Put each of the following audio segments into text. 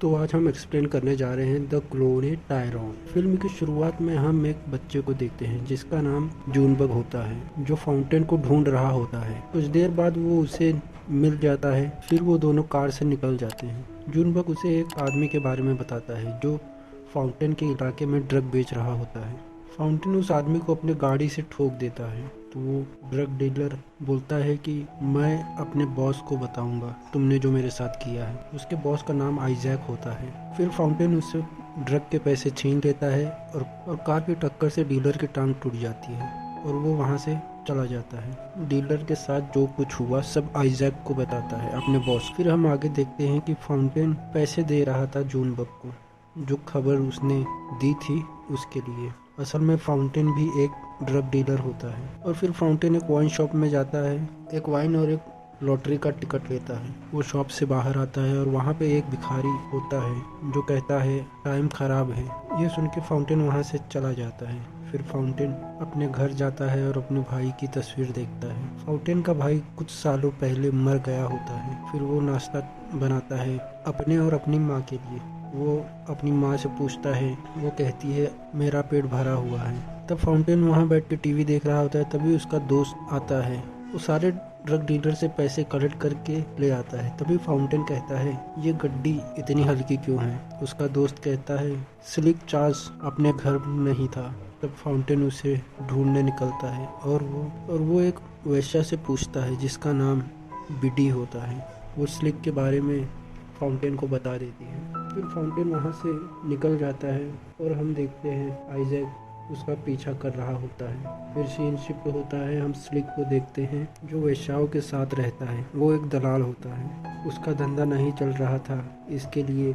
तो आज हम एक्सप्लेन करने जा रहे हैं द क्लोने टायरॉन। फिल्म की शुरुआत में हम एक बच्चे को देखते हैं जिसका नाम जूनबग होता है, जो फाउंटेन को ढूंढ रहा होता है। कुछ देर बाद वो उसे मिल जाता है, फिर वो दोनों कार से निकल जाते हैं। जूनबग उसे एक आदमी के बारे में बताता है जो फाउंटेन के इलाके में ड्रग बेच रहा होता है। फाउंटेन उस आदमी को अपनी गाड़ी से ठोक देता है, तो वो ड्रग डीलर बोलता है कि मैं अपने बॉस को बताऊंगा तुमने जो मेरे साथ किया है। उसके बॉस का नाम आइजैक होता है। फिर फाउंटेन उससे ड्रग के पैसे छीन लेता है और कार की टक्कर से डीलर की टांग टूट जाती है और वो वहाँ से चला जाता है। डीलर के साथ जो कुछ हुआ सब आइजैक को बताता है, अपने बॉस। फिर हम आगे देखते हैं कि फाउंटेन पैसे दे रहा था जूनबग को, जो खबर उसने दी थी उसके लिए। असल में फाउंटेन भी एक ड्रग डीलर होता है। और फिर फाउंटेन एक वाइन शॉप में जाता है, एक वाइन और एक लॉटरी का टिकट लेता है। वो शॉप से बाहर आता है और वहाँ पे एक भिखारी होता है जो कहता है टाइम खराब है। ये सुन के फाउंटेन वहाँ से चला जाता है। फिर फाउंटेन अपने घर जाता है और अपने भाई की तस्वीर देखता है। फाउंटेन का भाई कुछ सालों पहले मर गया होता है। फिर वो नाश्ता बनाता है अपने और अपनी माँ के लिए। वो अपनी माँ से पूछता है, वो कहती है मेरा पेट भरा हुआ है। तब फाउंटेन वहाँ बैठ के टीवी देख रहा होता है, तभी उसका दोस्त आता है। वो सारे ड्रग डीलर से पैसे कलेक्ट करके ले आता है। तभी फाउंटेन कहता है ये गड्डी इतनी हल्की क्यों है। उसका दोस्त कहता है स्लिक चार्ल्स अपने घर नहीं था। तब फाउंटेन उसे ढूंढने निकलता है और वो एक वेश्या से पूछता है जिसका नाम बिडी होता है। वो स्लिक के बारे में फाउंटेन को बता देती है। फिर फाउंटेन वहाँ से निकल जाता है और हम देखते हैं आइजैक उसका पीछा कर रहा होता है। फिर सीन शिफ्ट होता है, हम स्लिक को देखते हैं जो वेश्याओं के साथ रहता है। वो एक दलाल होता है। उसका धंधा नहीं चल रहा था, इसके लिए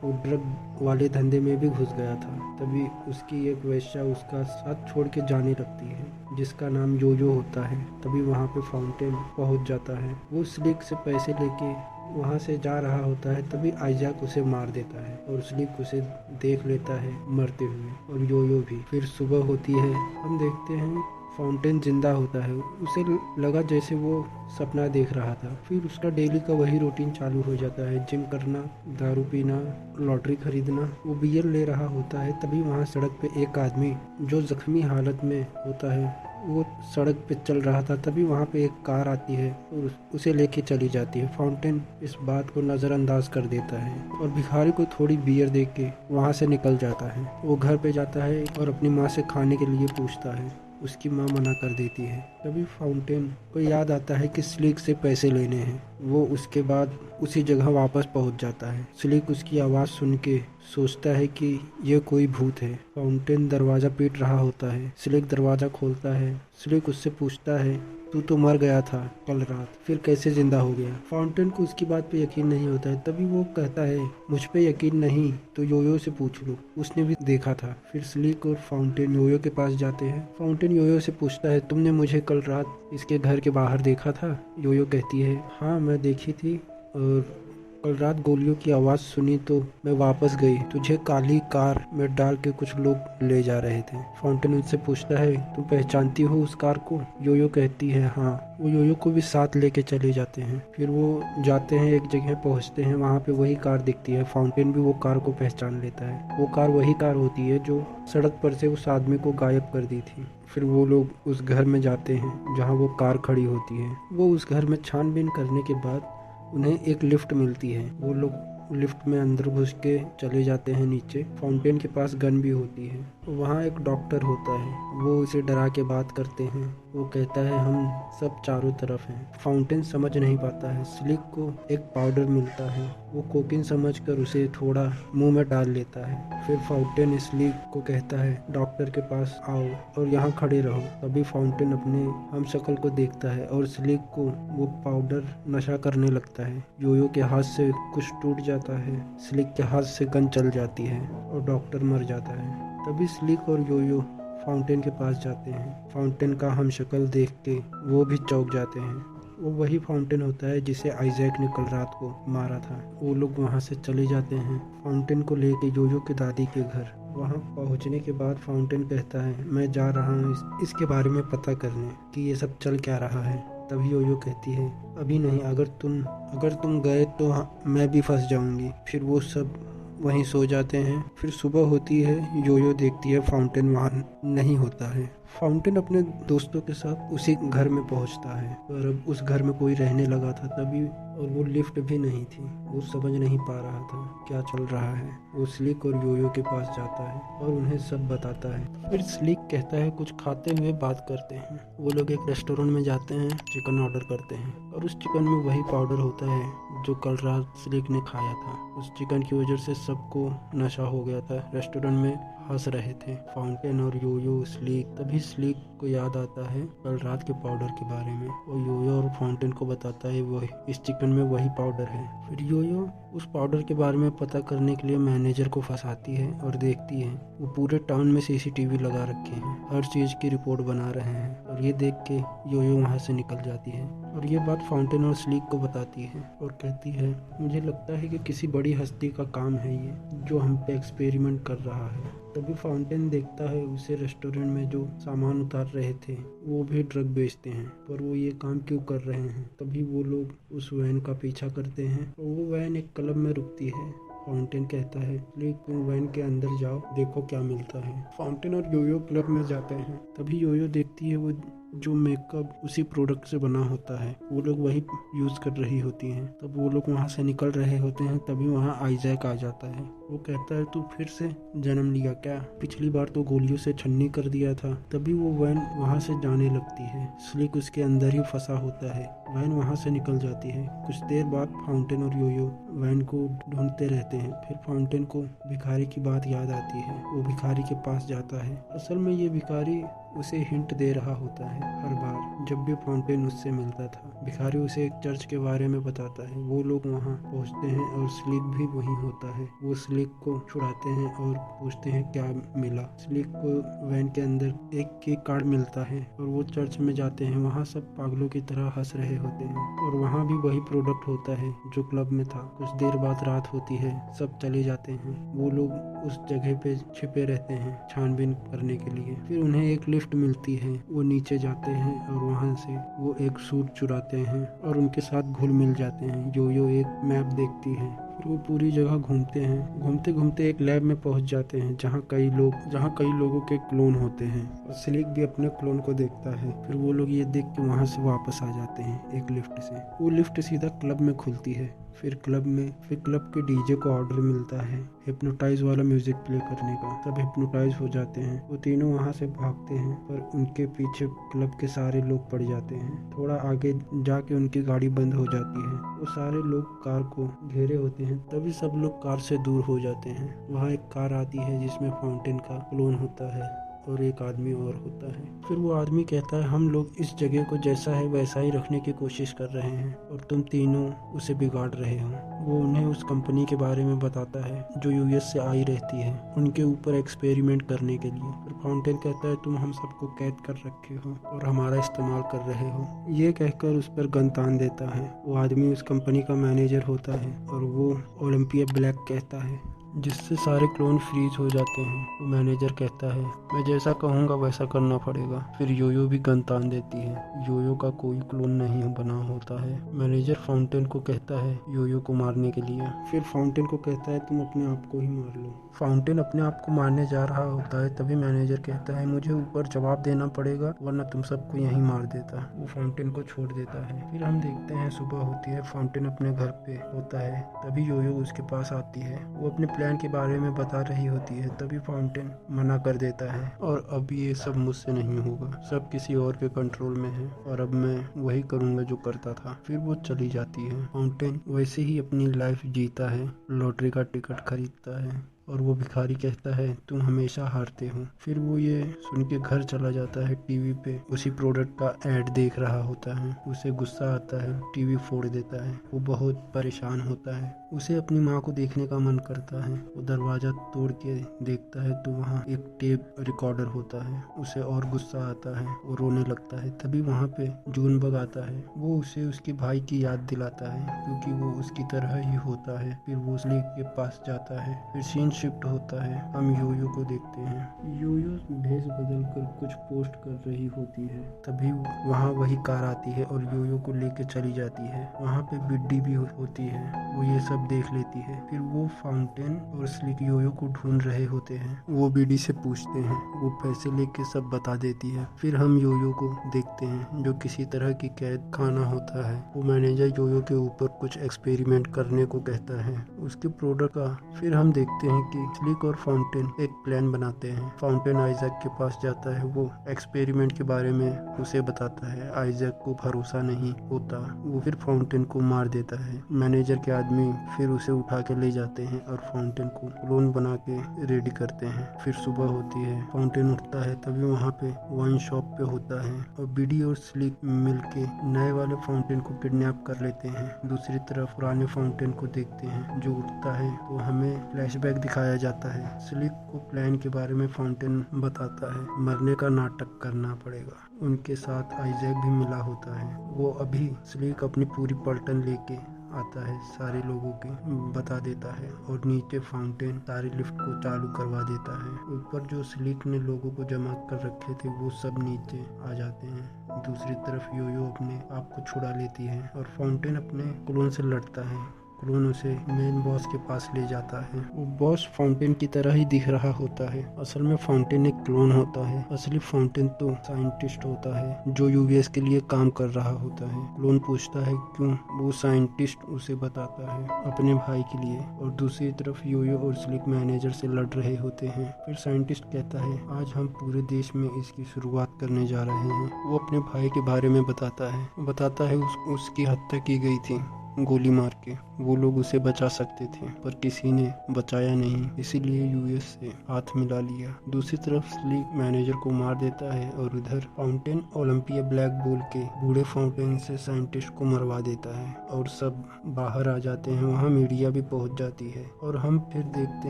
वो ड्रग वाले धंधे में भी घुस गया था। तभी उसकी एक वेश्या उसका साथ छोड़ के जाने लगती है जिसका नाम योयो होता है। तभी वहाँ पे फाउंटेन पहुँच जाता है। वो स्लिक से पैसे लेके वहाँ से जा रहा होता है, तभी आइजैक उसे मार देता है और स्लिक उसे देख लेता है मरते हुए, और योयो भी। फिर सुबह होती है, हम देखते हैं फाउंटेन जिंदा होता है। उसे लगा जैसे वो सपना देख रहा था। फिर उसका डेली का वही रूटीन चालू हो जाता है, जिम करना, दारू पीना, लॉटरी खरीदना। वो बियर ले रहा होता है, तभी वहाँ सड़क पे एक आदमी जो जख्मी हालत में होता है वो सड़क पे चल रहा था। तभी वहाँ पे एक कार आती है और उसे लेके चली जाती है। फाउंटेन इस बात को नज़रअंदाज कर देता है और भिखारी को थोड़ी बियर दे के वहाँ से निकल जाता है। वो घर पे जाता है और अपनी माँ से खाने के लिए पूछता है। उसकी माँ मना कर देती है। तभी फाउंटेन को याद आता है कि स्लिक से पैसे लेने हैं। वो उसके बाद उसी जगह वापस पहुंच जाता है। स्लिक उसकी आवाज़ सुन के सोचता है कि ये कोई भूत है। फाउंटेन दरवाज़ा पीट रहा होता है। स्लिक दरवाज़ा खोलता है। स्लिक उससे पूछता है तू तो मर गया था कल रात, फिर कैसे जिंदा हो गया। फाउंटेन को उसकी बात पे यकीन नहीं होता है। तभी वो कहता है मुझ पे यकीन नहीं तो योयो से पूछ लो, उसने भी देखा था। फिर स्लिक और फाउंटेन योयो के पास जाते हैं। फाउंटेन योयो से पूछता है तुमने मुझे कल रात इसके घर के बाहर देखा था। योयो कहती है हाँ मैं देखी थी, और कल रात गोलियों की आवाज़ सुनी तो मैं वापस गई। तुझे काली कार में डाल के कुछ लोग ले जा रहे थे। फाउंटेन उनसे पूछता है तुम पहचानती हो उस कार को। योयो कहती है हाँ। वो योयो को भी साथ लेके चले जाते हैं। फिर वो जाते हैं, एक जगह पहुंचते हैं, वहाँ पे वही कार दिखती है। फाउंटेन भी वो कार को पहचान लेता है। वो कार वही कार होती है जो सड़क पर से उस आदमी को गायब कर दी थी। फिर वो लोग उस घर में जाते हैं जहाँ वो कार खड़ी होती है। वो उस घर में छानबीन करने के बाद उन्हें एक लिफ्ट मिलती है। वो लोग लिफ्ट में अंदर घुस के चले जाते हैं नीचे। फाउंटेन के पास गन भी होती है। वहाँ एक डॉक्टर होता है, वो उसे डरा के बात करते हैं। वो कहता है हम सब चारों तरफ हैं। फाउंटेन समझ नहीं पाता है। स्लिक को एक पाउडर मिलता है, वो कोकीन समझकर उसे थोड़ा मुंह में डाल लेता है। फिर फाउंटेन स्लिक को कहता है डॉक्टर के पास आओ और यहाँ खड़े रहो। तभी फाउंटेन अपने हमशक्ल को देखता है और स्लिक को वो पाउडर नशा करने लगता है। योयो के हाथ से कुछ टूट जाता है, स्लिक के हाथ से गन चल जाती है और डॉक्टर मर जाता है। तभी स्लिक और योयो फाउंटेन के पास जाते हैं। फाउंटेन का हमशक्ल देख के वो भी चौंक जाते हैं। वो वही फाउंटेन होता है जिसे आइजैक ने कल रात को मारा था। वो लोग वहाँ से चले जाते हैं फाउंटेन को लेके योयो के दादी के घर। वहाँ पहुँचने के बाद फाउंटेन कहता है मैं जा रहा हूँ इसके बारे में पता करने कि ये सब चल क्या रहा है। तभी योयो कहती है अभी नहीं, अगर तुम गए तो मैं भी फंस जाऊंगी। फिर वो सब वहीं सो जाते हैं। फिर सुबह होती है, योयो देखती है फाउंटेन वहाँ नहीं होता है। फाउंटेन अपने दोस्तों के साथ उसी घर में पहुंचता है, और अब उस घर में कोई रहने लगा था तभी, और वो लिफ्ट भी नहीं थी। वो समझ नहीं पा रहा था क्या चल रहा है। वो स्लिक और योयो के पास जाता है और उन्हें सब बताता है। फिर स्लिक कहता है कुछ खाते हुए बात करते हैं। वो लोग एक रेस्टोरेंट में जाते हैं, चिकन ऑर्डर करते हैं, और उस चिकन में वही पाउडर होता है जो कल रात स्लिक ने खाया था। उस चिकन की वजह से सबको नशा हो गया था। रेस्टोरेंट में हंस रहे थे फाउंटेन और योयो, स्लिक। तभी स्लिक को याद आता है कल रात के पाउडर के बारे में, और योयो और फाउंटेन को बताता है वही इस चिकन में वही पाउडर है। फिर योयो उस पाउडर के बारे में पता करने के लिए मैनेजर को फंसाती है और देखती है वो पूरे टाउन में सीसीटीवी लगा रखे हैं, हर चीज की रिपोर्ट बना रहे हैं। और ये देख के योयो वहाँ से निकल जाती है, और ये बात फाउंटेन और स्लिक को बताती है और कहती है मुझे लगता है कि किसी बड़ी हस्ती का काम है ये, जो हम पे एक्सपेरिमेंट कर रहा है। तभी फाउंटेन देखता है उसे रेस्टोरेंट में जो सामान उतार रहे थे वो भी ड्रग बेचते हैं, पर वो ये काम क्यों कर रहे हैं। तभी वो लोग उस वैन का पीछा करते हैं, और वो वैन एक क्लब में रुकती है। फाउंटेन कहता है प्लीज तुम वैन के अंदर जाओ, देखो क्या मिलता है। फाउंटेन और योयो क्लब में जाते हैं। तभी योयो देखती है वो जो मेकअप उसी प्रोडक्ट से बना होता है, वो लोग वही यूज कर रही होती हैं। तब वो लोग वहाँ से निकल रहे होते हैं, तभी वहाँ आइजैक आ जाता है। वो कहता है तू फिर से जन्म लिया क्या, पिछली बार तो गोलियों से छन्नी कर दिया था। तभी वो वैन वहाँ से जाने लगती है। स्लिक उसके अंदर ही फंसा होता है। वैन वहाँ से निकल जाती है। कुछ देर बाद फाउंटेन और योयो वैन को ढूंढते रहते हैं। फिर फाउंटेन को भिखारी की बात याद आती है। वो भिखारी के पास जाता है। असल में ये भिखारी उसे हिंट दे रहा होता है हर बार जब भी फाउंटेन उससे मिलता था। भिखारी उसे एक चर्च के बारे में बताता है। वो लोग वहाँ पहुँचते हैं और स्लिक भी वहीं होता है। वो स्लिक को छुड़ाते हैं और पूछते हैं क्या मिला। स्लिक को वैन के अंदर एक केक कार्ड मिलता है, और वो चर्च में जाते हैं। वहाँ सब पागलों की तरह हंस रहे होते हैं, और वहाँ भी वही प्रोडक्ट होता है जो क्लब में था। कुछ देर बाद रात होती है, सब चले जाते हैं। वो लोग उस जगह पे छिपे रहते हैं छानबीन करने के लिए। फिर उन्हें एक लिफ्ट मिलती है। वो नीचे जाते हैं और वहाँ से वो एक सूट चुराते हैं और उनके साथ घुल मिल जाते हैं। योयो एक मैप देखती है। फिर वो पूरी जगह घूमते हैं। घूमते घूमते एक लैब में पहुंच जाते हैं जहाँ कई लोगों के क्लोन होते हैं, और स्लिक भी अपने क्लोन को देखता है। फिर वो लोग ये देख के वहाँ से वापस आ जाते हैं एक लिफ्ट से। वो लिफ्ट सीधा क्लब में खुलती है। फिर क्लब के डीजे को ऑर्डर मिलता है हिप्नोटाइज वाला म्यूजिक प्ले करने का। सब हिप्नोटाइज हो जाते हैं। वो तीनों वहाँ से भागते हैं, पर उनके पीछे क्लब के सारे लोग पड़ जाते हैं। थोड़ा आगे जाके उनकी गाड़ी बंद हो जाती है। वो सारे लोग कार को घेरे होते हैं। तभी सब लोग कार से दूर हो जाते हैं। वहाँ एक कार आती है जिसमें फाउंटेन का क्लोन होता है और एक आदमी और होता है। फिर वो आदमी कहता है हम लोग इस जगह को जैसा है वैसा ही रखने की कोशिश कर रहे हैं, और तुम तीनों उसे बिगाड़ रहे हो। वो उन्हें उस कंपनी के बारे में बताता है जो यूएस से आई रहती है उनके ऊपर एक्सपेरिमेंट करने के लिए। फिर फाउंटेन कहता है तुम हम सबको कैद कर रखे हो और हमारा इस्तेमाल कर रहे हो। ये कहकर उस पर गन तान देता है। वो आदमी उस कंपनी का मैनेजर होता है, और वो ओलंपिया ब्लैक कहता है, जिससे सारे क्लोन फ्रीज हो जाते हैं। वो मैनेजर कहता है मैं जैसा कहूँगा वैसा करना पड़ेगा। फिर योयो भी गन तान देती है। योयो का कोई क्लोन नहीं बना होता है। मैनेजर फाउंटेन को कहता है योयो को मारने के लिए। फिर फाउंटेन को कहता है तुम अपने आप को ही मार लो। फाउंटेन अपने आप को मारने जा रहा होता है। तभी मैनेजर कहता है मुझे ऊपर जवाब देना पड़ेगा वरना तुम सबको यहीं मार देता। वो फाउंटेन को छोड़ देता है। फिर हम देखते हैं सुबह होती है। फाउंटेन अपने घर पे होता है। तभी योयो उसके पास आती है। वो अपने प्लान के बारे में बता रही होती है। तभी फाउंटेन मना कर देता है, और अब ये सब मुझसे नहीं होगा, सब किसी और के कंट्रोल में है, और अब मैं वही करूँगा जो करता था। फिर वो चली जाती है। फाउंटेन वैसे ही अपनी लाइफ जीता है, लॉटरी का टिकट खरीदता है, और वो भिखारी कहता है तुम हमेशा हारते हो। फिर वो ये सुन के घर चला जाता है। टीवी पे उसी प्रोडक्ट का ऐड देख रहा होता है। उसे गुस्सा आता है, टीवी फोड़ देता है। वो बहुत परेशान होता है। उसे अपनी माँ को देखने का मन करता है। वो दरवाजा तोड़ के देखता है तो वहाँ एक टेप रिकॉर्डर होता है। उसे और गुस्सा आता है, वो रोने लगता है। तभी वहाँ पे जूनबग आता है। वो उसे उसके भाई की याद दिलाता है क्योंकि वो उसकी तरह ही होता है। फिर वो स्लीक के पास जाता है। फिर सीन शिफ्ट होता है। हम योयो को देखते हैं। योयो भेष बदल कर कुछ पोस्ट कर रही होती है। तभी वहाँ वही कार आती है और योयो को लेके चली जाती है। वहाँ पे बिड्डी भी होती है। वो ये सब देख लेती है। फिर वो फाउंटेन और स्लीक योयो को ढूंढ रहे होते हैं। वो बिड्डी से पूछते हैं। वो पैसे लेके सब बता देती है। फिर हम योयो को देखते हैं जो किसी तरह की कैद खाना होता है। वो मैनेजर योयो के ऊपर कुछ एक्सपेरिमेंट करने को कहता है, उसके प्रोडक्ट का। फिर हम देखते हैं कि स्लीक और फाउंटेन एक प्लान बनाते हैं। फाउंटेन आइजैक के पास जाता है। वो एक्सपेरिमेंट के बारे में उसे बताता है। आइजैक को भरोसा नहीं होता। वो फिर फाउंटेन को मार देता है। मैनेजर के आदमी फिर उसे उठा के ले जाते हैं और फाउंटेन को क्लोन बना के रेडी करते हैं। फिर सुबह होती है। फाउंटेन उठता है। तभी वहाँ पे वाइन शॉप पे होता है और बिडी और स्लीक मिलके नए वाले फाउंटेन को किडनैप कर लेते हैं। दूसरी तरफ पुराने फाउंटेन को देखते हैं जो उठता है तो हमें फ्लैशबैक दिखाया जाता है। स्लीक को प्लान के बारे में फाउंटेन बताता है। मरने का नाटक करना पड़ेगा। उनके साथ आइजैक भी मिला होता है। वो अभी स्लीक अपनी पूरी पलटन लेके आता है, सारे लोगों के बता देता है और नीचे फाउंटेन सारी लिफ्ट को चालू करवा देता है। ऊपर जो स्लीक ने लोगों को जमा कर रखे थे वो सब नीचे आ जाते हैं। दूसरी तरफ योयो अपने आप को छुड़ा लेती है और फाउंटेन अपने क्लोन से लड़ता है। क्लोन उसे मेन बॉस के पास ले जाता है। वो बॉस फाउंटेन की तरह ही दिख रहा होता है। असल में फाउंटेन एक क्लोन होता है। असली फाउंटेन तो साइंटिस्ट होता है जो यूएस के लिए काम कर रहा होता है। क्लोन पूछता है क्यों। वो साइंटिस्ट उसे बताता है अपने भाई के लिए। और दूसरी तरफ योयो और स्लिक मैनेजर से लड़ रहे होते हैं। फिर साइंटिस्ट कहता है आज हम पूरे देश में इसकी शुरुआत करने जा रहे हैं। वो अपने भाई के बारे में बताता है उसकी हत्या की गई थी गोली मार के। वो लोग उसे बचा सकते थे पर किसी ने बचाया नहीं, इसीलिए यूएस से हाथ मिला लिया। दूसरी तरफ स्लीक मैनेजर को मार देता है और उधर फाउंटेन ओलंपिया ब्लैक बोल के बूढ़े फाउंटेन से साइंटिस्ट को मरवा देता है और सब बाहर आ जाते हैं। वहाँ मीडिया भी पहुँच जाती है और हम फिर देखते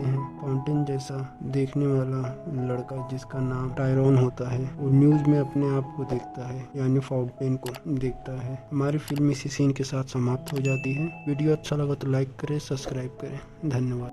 हैं फाउंटेन जैसा देखने वाला लड़का जिसका नाम टायरॉन होता है। वो न्यूज में अपने आप को देखता है, यानी फाउंटेन को देखता है। हमारी फिल्म इसी सीन के साथ समाप्त हो जाती है। वीडियो अच्छा लगा तो लाइक करें, सब्सक्राइब करें। धन्यवाद।